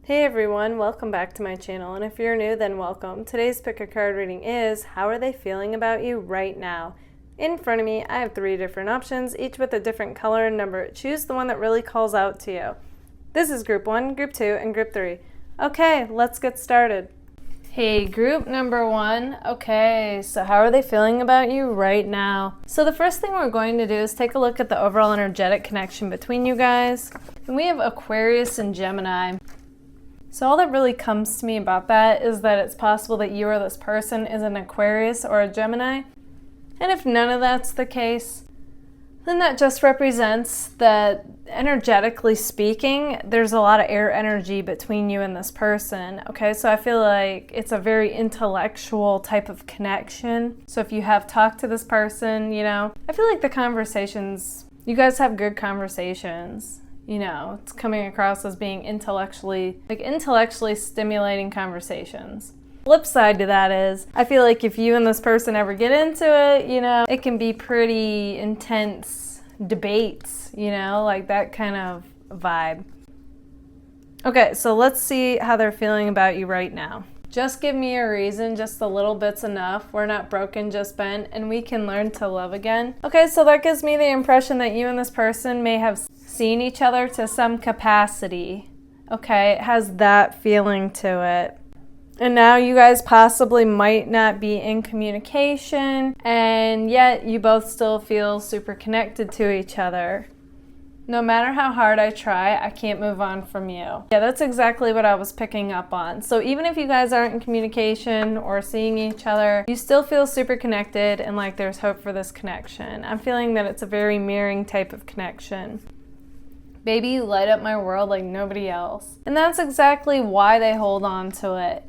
Hey everyone, welcome back to my channel, and if you're new, then welcome. Today's pick a card reading is, how are they feeling about you right now? In front of me, I have 3 different options, each with a different color and number. Choose the one that really calls out to you. This is group 1, group 2, and group 3. Okay, let's get started. Hey, group number 1. Okay, so how are they feeling about you right now? So the first thing we're going to do is take a look at the overall energetic connection between you guys. And we have Aquarius and Gemini. So all that really comes to me about that is that it's possible that you or this person is an Aquarius or a Gemini. And if none of that's the case, then that just represents that energetically speaking, there's a lot of air energy between you and this person. Okay, so I feel like it's a very intellectual type of connection. So if you have talked to this person, I feel like the conversations, you guys have good conversations. It's coming across as being intellectually stimulating conversations. Flip side to that is, I feel like if you and this person ever get into it, it can be pretty intense debates, like that kind of vibe. Okay, so let's see how they're feeling about you right now. Just give me a reason, just a little bit's enough. We're not broken, just bent, and we can learn to love again. Okay, so that gives me the impression that you and this person may have seen each other to some capacity. Okay, it has that feeling to it. And now you guys possibly might not be in communication, and yet you both still feel super connected to each other. No matter how hard I try, I can't move on from you. Yeah, that's exactly what I was picking up on. So even if you guys aren't in communication or seeing each other, you still feel super connected and like there's hope for this connection. I'm feeling that it's a very mirroring type of connection. Baby, you light up my world like nobody else. And that's exactly why they hold on to it.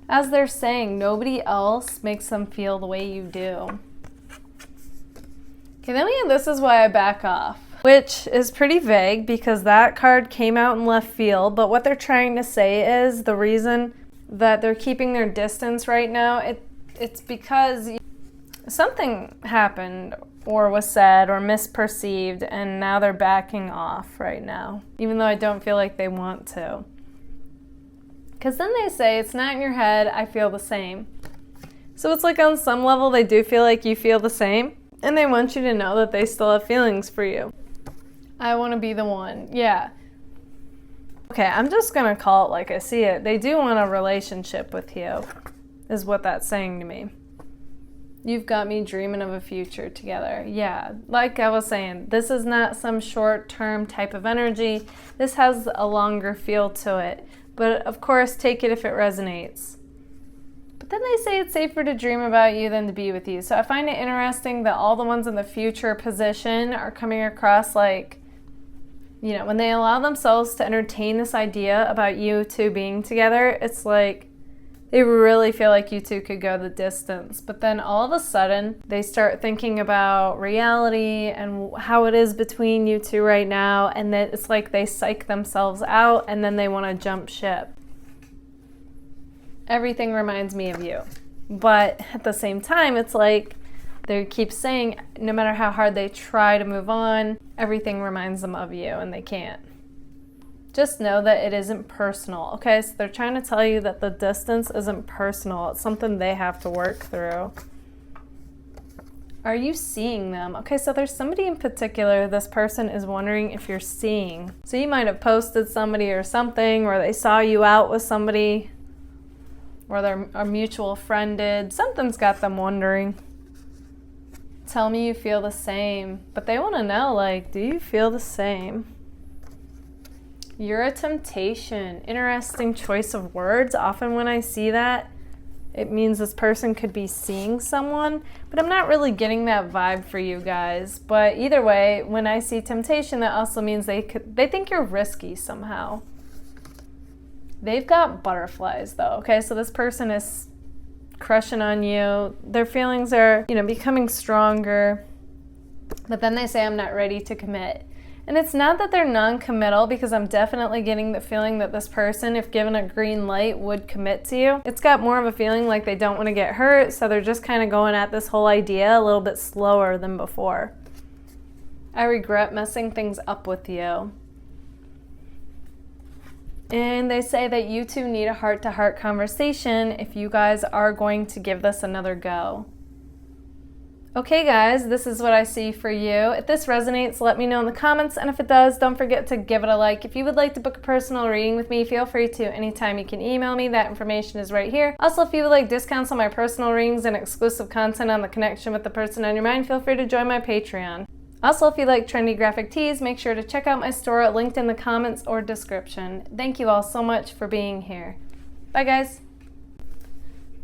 As they're saying, nobody else makes them feel the way you do. Okay, then we have this is why I back off, which is pretty vague because that card came out in left field, but what they're trying to say is the reason that they're keeping their distance right now, it's because something happened or was said or misperceived, and now they're backing off right now, even though I don't feel like they want to. Because then they say, it's not in your head, I feel the same. So it's like on some level they do feel like you feel the same, and they want you to know that they still have feelings for you. I want to be the one, yeah. Okay, I'm just going to call it like I see it. They do want a relationship with you, is what that's saying to me. You've got me dreaming of a future together. Yeah, like I was saying, this is not some short-term type of energy. This has a longer feel to it. But of course, take it if it resonates. But then they say it's safer to dream about you than to be with you. So I find it interesting that all the ones in the future position are coming across like, when they allow themselves to entertain this idea about you two being together, it's like they really feel like you two could go the distance. But then all of a sudden, they start thinking about reality and how it is between you two right now, and that it's like they psych themselves out and then they want to jump ship. Everything reminds me of you. But at the same time, it's like they keep saying no matter how hard they try to move on, everything reminds them of you and they can't. Just know that it isn't personal, okay? So they're trying to tell you that the distance isn't personal. It's something they have to work through. Are you seeing them? Okay, so there's somebody in particular this person is wondering if you're seeing. So you might have posted somebody or something, or they saw you out with somebody, or they're a mutual friend did. Something's got them wondering. Tell me you feel the same. But they want to know, like, do you feel the same? You're a temptation. Interesting choice of words. Often when I see that, it means this person could be seeing someone, but I'm not really getting that vibe for you guys. But either way, when I see temptation, that also means they think you're risky somehow. They've got butterflies though, okay? So this person is crushing on you. Their feelings are, becoming stronger. But then they say, I'm not ready to commit. And it's not that they're non-committal, because I'm definitely getting the feeling that this person, if given a green light, would commit to you. It's got more of a feeling like they don't want to get hurt, so they're just kind of going at this whole idea a little bit slower than before. I regret messing things up with you. And they say that you two need a heart-to-heart conversation if you guys are going to give this another go. Okay guys, this is what I see for you. If this resonates, let me know in the comments, and if it does, don't forget to give it a like. If you would like to book a personal reading with me, feel free to anytime. You can email me, that information is right here. Also, if you would like discounts on my personal readings and exclusive content on the connection with the person on your mind, feel free to join my Patreon. Also, if you like trendy graphic tees, make sure to check out my store linked in the comments or description. Thank you all so much for being here. Bye guys.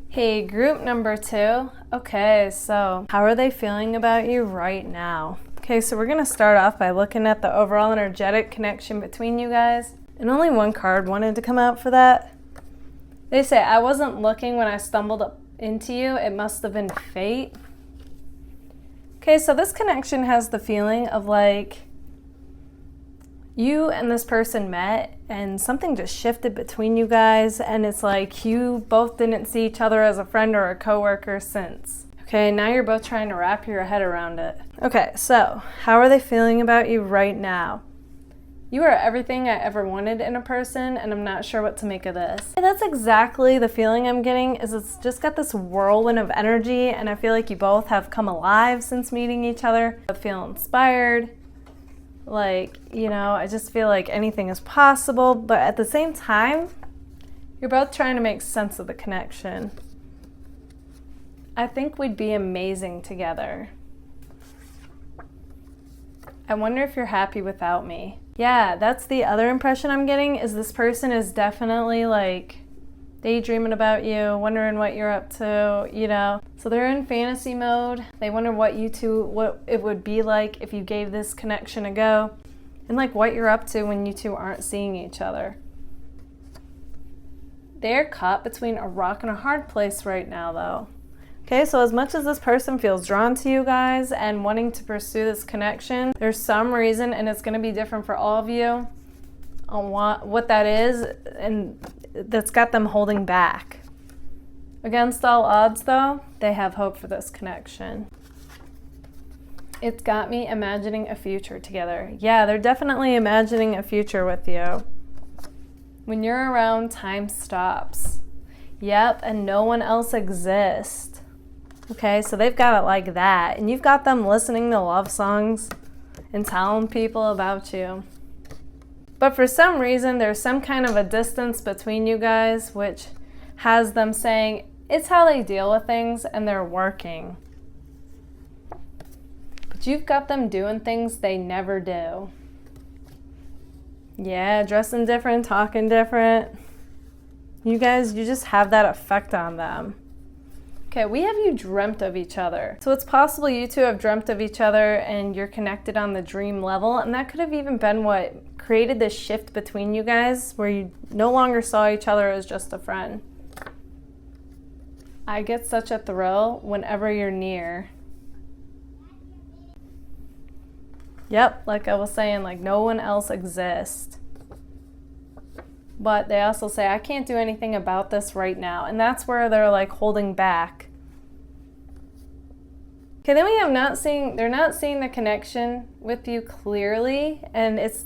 Hey, group number 2. Okay, so how are they feeling about you right now? Okay, so we're gonna start off by looking at the overall energetic connection between you guys. And only one card wanted to come out for that. They say, I wasn't looking when I stumbled up into you. It must have been fate. Okay, so this connection has the feeling of like you and this person met and something just shifted between you guys, and it's like you both didn't see each other as a friend or a coworker since. Okay, now you're both trying to wrap your head around it. Okay, so how are they feeling about you right now? You are everything I ever wanted in a person, and I'm not sure what to make of this. And that's exactly the feeling I'm getting, is it's just got this whirlwind of energy, and I feel like you both have come alive since meeting each other. I feel inspired. Like, you know, I just feel like anything is possible, but at the same time, you're both trying to make sense of the connection. I think we'd be amazing together. I wonder if you're happy without me. Yeah, that's the other impression I'm getting, is this person is definitely like daydreaming about you, wondering what you're up to, you know. So they're in fantasy mode. They wonder what it would be like if you gave this connection a go, and like what you're up to when you two aren't seeing each other. They're caught between a rock and a hard place right now though. Okay, so as much as this person feels drawn to you guys and wanting to pursue this connection, there's some reason, and it's going to be different for all of you, on what that is, and that's got them holding back. Against all odds though, they have hope for this connection. It's got me imagining a future together. Yeah, they're definitely imagining a future with you. When you're around, time stops. Yep, and no one else exists. Okay, so they've got it like that, and you've got them listening to love songs and telling people about you. But for some reason, there's some kind of a distance between you guys, which has them saying it's how they deal with things and they're working. But you've got them doing things they never do. Yeah, dressing different, talking different. You guys, you just have that effect on them. Okay, we have you dreamt of each other. So it's possible you two have dreamt of each other and you're connected on the dream level, and that could have even been what created this shift between you guys, where you no longer saw each other as just a friend. I get such a thrill whenever you're near. Yep, like I was saying, like no one else exists. But they also say, I can't do anything about this right now. And that's where they're like holding back. Okay, then we have they're not seeing the connection with you clearly. And it's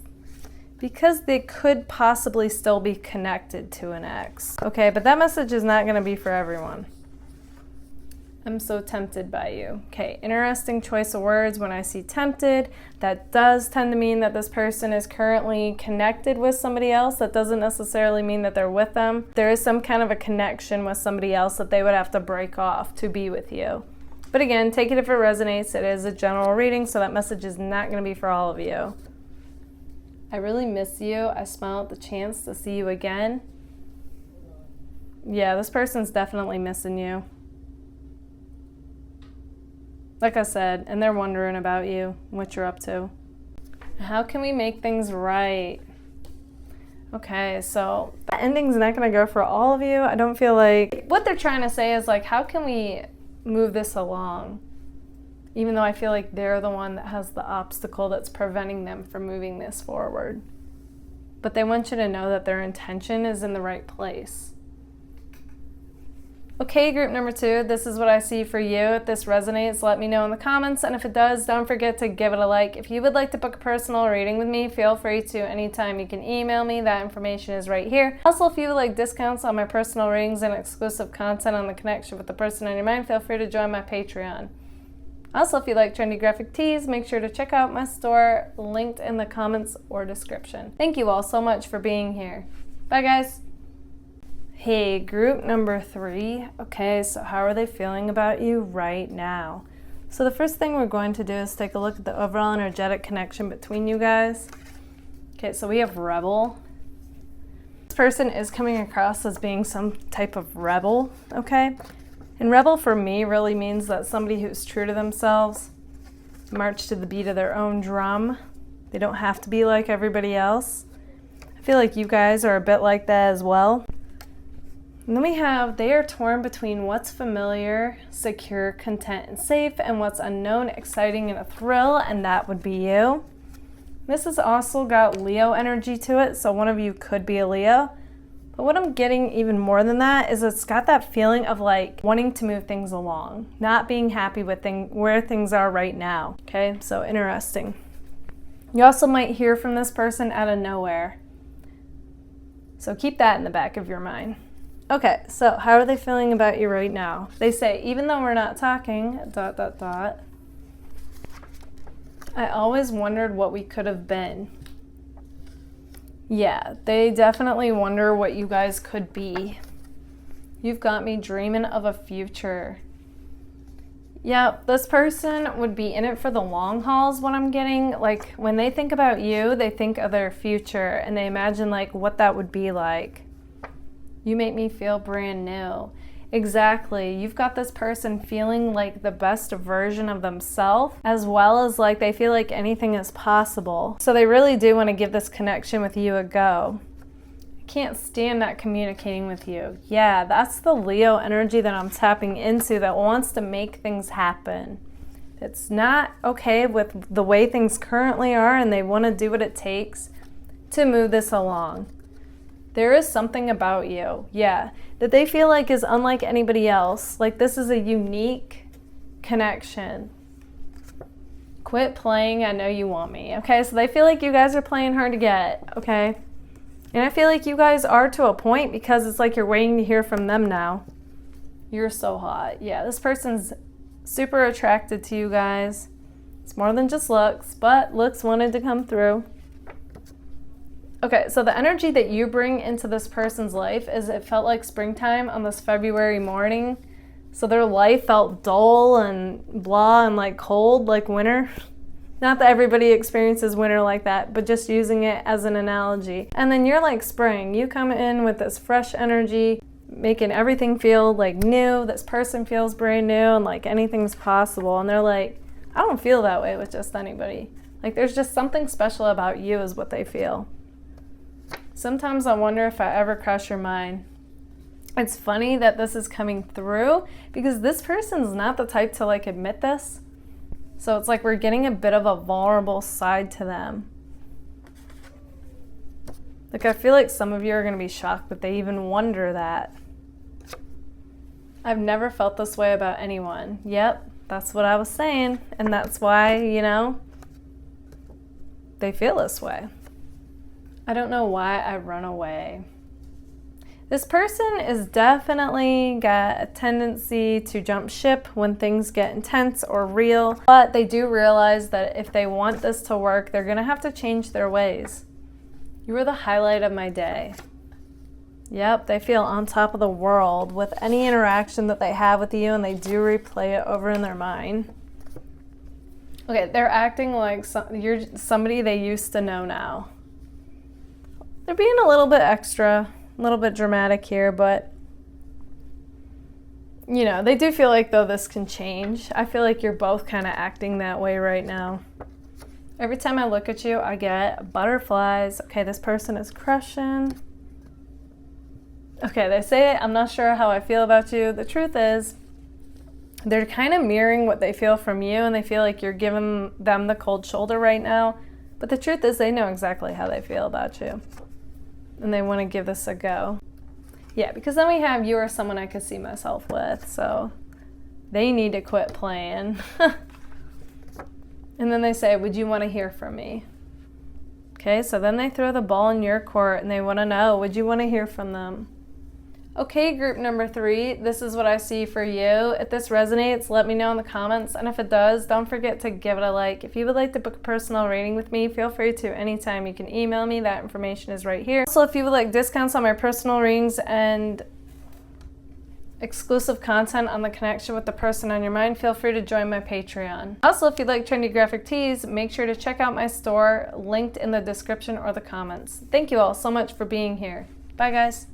because they could possibly still be connected to an ex. Okay, but that message is not going to be for everyone. I'm so tempted by you. Okay, interesting choice of words. When I see tempted, that does tend to mean that this person is currently connected with somebody else. That doesn't necessarily mean that they're with them. There is some kind of a connection with somebody else that they would have to break off to be with you. But again, take it if it resonates. It is a general reading, so that message is not going to be for all of you. I really miss you. I smile at the chance to see you again. Yeah, this person's definitely missing you. Like I said, and they're wondering about you, what you're up to. How can we make things right? Okay, so the ending's not going to go for all of you. I don't feel like... What they're trying to say is like, how can we move this along? Even though I feel like they're the one that has the obstacle that's preventing them from moving this forward. But they want you to know that their intention is in the right place. Okay, group number 2, this is what I see for you. If this resonates, let me know in the comments, and if it does, don't forget to give it a like. If you would like to book a personal reading with me, feel free to anytime. You can email me, that information is right here. Also, if you would like discounts on my personal readings and exclusive content on the connection with the person on your mind, feel free to join my Patreon. Also, if you like trendy graphic tees, make sure to check out my store, linked in the comments or description. Thank you all so much for being here. Bye, guys. Hey, group number 3. Okay, so how are they feeling about you right now? So the first thing we're going to do is take a look at the overall energetic connection between you guys. Okay, so we have rebel. This person is coming across as being some type of rebel, okay? And rebel for me really means that somebody who's true to themselves, march to the beat of their own drum. They don't have to be like everybody else. I feel like you guys are a bit like that as well. And then we have, they are torn between what's familiar, secure, content, and safe, and what's unknown, exciting, and a thrill, and that would be you. This has also got Leo energy to it, so one of you could be a Leo. But what I'm getting even more than that is it's got that feeling of like wanting to move things along, not being happy with where things are right now. Okay, so interesting. You also might hear from this person out of nowhere. So keep that in the back of your mind. Okay, so how are they feeling about you right now? They say, even though we're not talking, ... I always wondered what we could have been. Yeah, they definitely wonder what you guys could be. You've got me dreaming of a future. Yeah, this person would be in it for the long hauls, what I'm getting. Like, when they think about you, they think of their future, and they imagine, like, what that would be like. You make me feel brand new. Exactly. You've got this person feeling like the best version of themselves, as well as like they feel like anything is possible. So they really do want to give this connection with you a go. I can't stand not communicating with you. Yeah, that's the Leo energy that I'm tapping into that wants to make things happen. It's not okay with the way things currently are, and they want to do what it takes to move this along. There is something about you, yeah, that they feel like is unlike anybody else. Like this is a unique connection. Quit playing I know you want me, okay? So they feel like you guys are playing hard to get, okay? And I feel like you guys are to a point because it's like you're waiting to hear from them now. You're so hot. Yeah, this person's super attracted to you guys. It's more than just looks, but looks wanted to come through. Okay, so the energy that you bring into this person's life is it felt like springtime on this February morning. So their life felt dull and blah and like cold, like winter. Not that everybody experiences winter like that, but just using it as an analogy. And then you're like spring. You come in with this fresh energy, making everything feel like new. This person feels brand new and like anything's possible. And they're like, I don't feel that way with just anybody. Like there's just something special about you is what they feel. Sometimes I wonder if I ever cross your mind. It's funny that this is coming through because this person's not the type to like admit this. So it's like we're getting a bit of a vulnerable side to them. Like I feel like some of you are going to be shocked that they even wonder that. I've never felt this way about anyone. Yep, that's what I was saying. And that's why, you know, they feel this way. I don't know why I run away. This person is definitely got a tendency to jump ship when things get intense or real, but they do realize that if they want this to work, they're gonna have to change their ways. You were the highlight of my day. Yep, they feel on top of the world with any interaction that they have with you, and they do replay it over in their mind. Okay, they're acting like you're somebody they used to know now. They're being a little bit extra, a little bit dramatic here, but, you know, they do feel like, though, this can change. I feel like you're both kind of acting that way right now. Every time I look at you, I get butterflies. Okay, this person is crushing. Okay, they say, I'm not sure how I feel about you. The truth is, they're kind of mirroring what they feel from you, and they feel like you're giving them the cold shoulder right now. But the truth is, they know exactly how they feel about you. And they want to give this a go. Yeah, because then we have you are someone I could see myself with, so they need to quit playing. And then they say, would you want to hear from me? Okay, so then they throw the ball in your court and they want to know, would you want to hear from them? Okay, group number 3, this is what I see for you. If this resonates, let me know in the comments. And if it does, don't forget to give it a like. If you would like to book a personal reading with me, feel free to anytime. You can email me. That information is right here. Also, if you would like discounts on my personal readings and exclusive content on the connection with the person on your mind, feel free to join my Patreon. Also, if you'd like trendy graphic tees, make sure to check out my store, linked in the description or the comments. Thank you all so much for being here. Bye, guys.